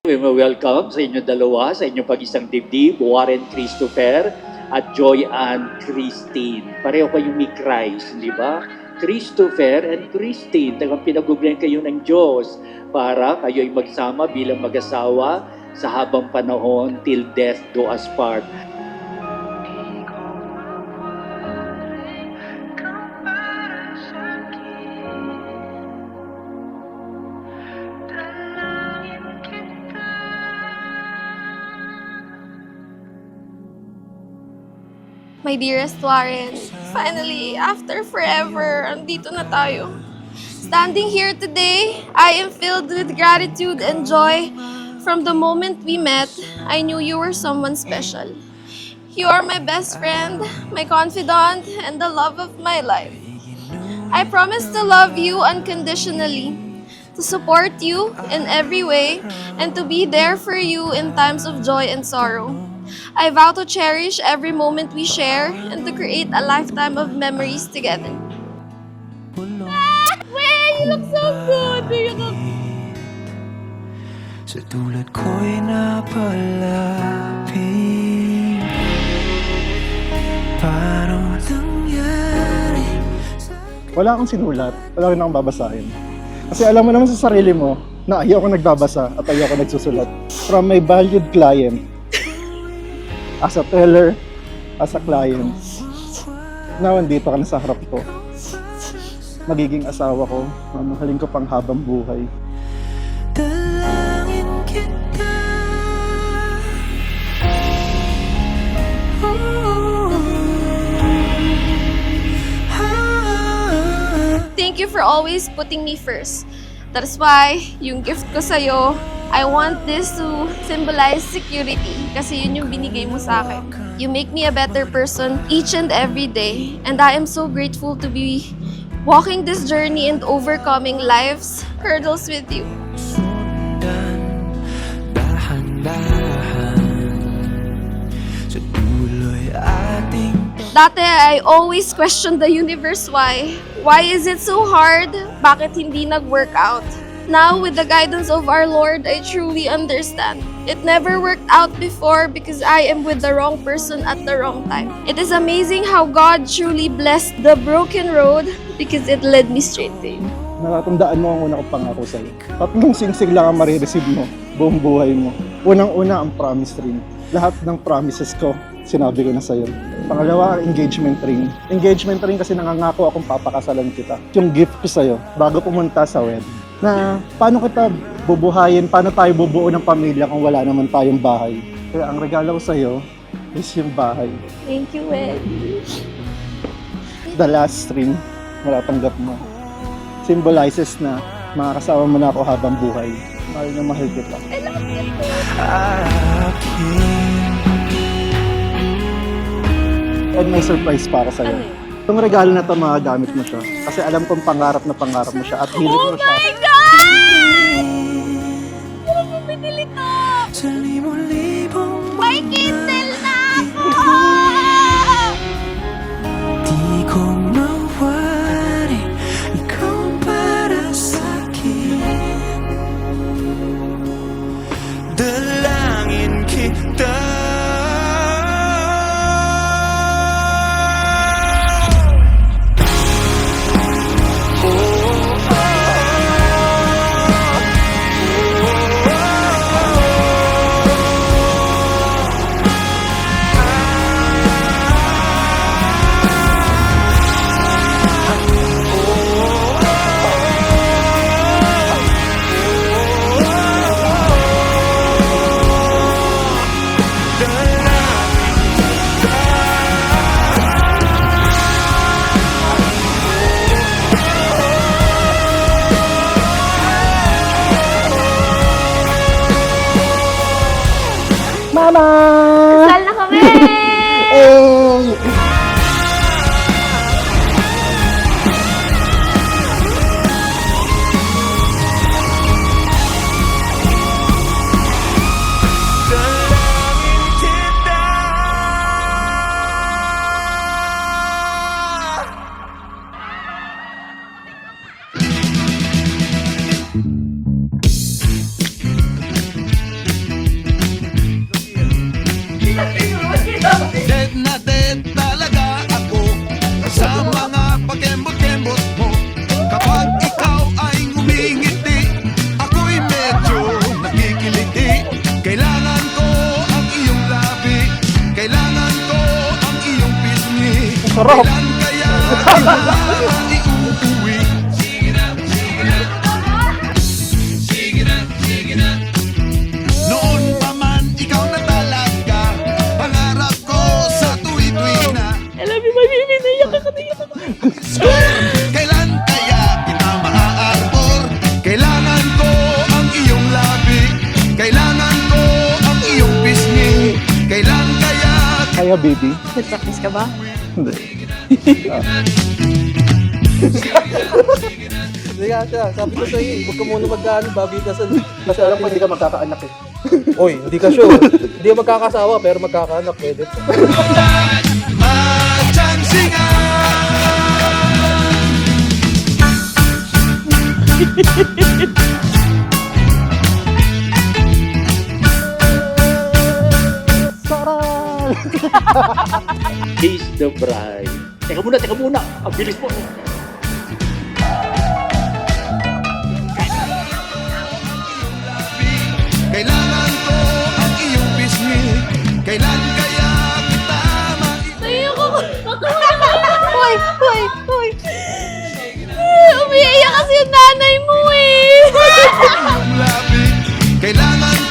Welcome sa inyo dalawa, sa inyong pag-isang dibdib, Warren Christopher at Joy Ann Christine. Pareho kayong may Christ, di ba? Christopher and Christine, tagang pinaguglan kayo ng Diyos para kayo ay magsama bilang mag-asawa sa habang panahon till death do us part. My dearest Warren, finally, after forever, andito na tayo. Standing here today, I am filled with gratitude and joy. From the moment we met, I knew you were someone special. You are my best friend, my confidant, and the love of my life. I promise to love you unconditionally, to support you in every way, and to be there for you in times of joy and sorrow. I vow to cherish every moment we share and to create a lifetime of memories together. Wait, you look so good! You look... Sa tulad ko'y napalapit. Paano nangyari? Wala akong sinulat, wala rin akong babasahin. Kasi alam mo naman sa sarili mo na ayaw ko nagbabasa at ayaw ko nagsusulat. From my valued client, as a teller, as a client, na nandito ka na sa harap ko. Magiging asawa ko, mamahalin ko pang habang buhay. Dalangin kita. Thank you for always putting me first. That is why, yung gift ko sa'yo, I want this to symbolize security kasi yun yung binigay mo sa akin. You make me a better person each and every day, and I am so grateful to be walking this journey and overcoming life's hurdles with you. Sundan, dahan-dahan, sa tuloy ating Dati, I always questioned the universe why. Why is it so hard? Bakit hindi nag-work out? Now, with the guidance of our Lord, I truly understand. It never worked out before because I am with the wrong person at the wrong time. It is amazing how God truly blessed the broken road because it led me straight to you. Natatandaan mo ang una kong pangako sa'yo. Tatlong singsing lang ang marireceive mo buong buhay mo. Unang-una ang promise ring. Lahat ng promises ko, sinabi ko na sa'yo. Pangalawa, ang engagement ring. Engagement ring kasi nangangako akong papakasalan kita. Yung gift ko sa'yo, bago pumunta sa wedding. Na paano kita bubuhayin, paano tayo bubuo ng pamilya kung wala naman tayong bahay. Kaya ang regalo ko sa'yo is yung bahay. Thank you, Ed. The last ring, matatanggap mo. Symbolizes na makakasama mo na ako habang buhay. Mahal na mahal kita. I love you too. aking And may surprise para sa'yo. Ano yun? Itong regalo na ito, magagamit mo siya. Kasi alam kong pangarap na pangarap mo siya at hilig Oh mo siya. my God! Ano mo binili to? sa libo-libong May Kindle na ako! di ko mawari, ikaw ang para sa'kin. Dalangin kita. Mama! Sal na kami! Eh! Dalangin kita. Sarap! Kailan kaya iuuwi? Noon pa man ikaw na talaga, pangarap ko sa tuwi-tuwi na. Alam mo, naiyak ako. Kailan kaya kita maaarbor? Kailangan ko ang iyong labi, kailangan ko ang iyong pisngi. Kailan kaya Kaya, baby? Nag-practice ka ba? Hindi. Hindi nga siya. Sabi ko sa'yo, huwag ka muna mag-ano bago ka sa... Kasi alam ko hindi ka magkakaanak eh. Oy, hindi ka sure. Hindi ka magkakasawa pero magkakaanak pwede. matyansingan? Saral! Kiss the bride. Teka muna. Ang bilis mo. Kailangan ko ang iyong pisngi. Kailan kaya kita Naiyak ako. Hoy. Umiiyak kasi yung nanay mo eh. mailapit? Kailangan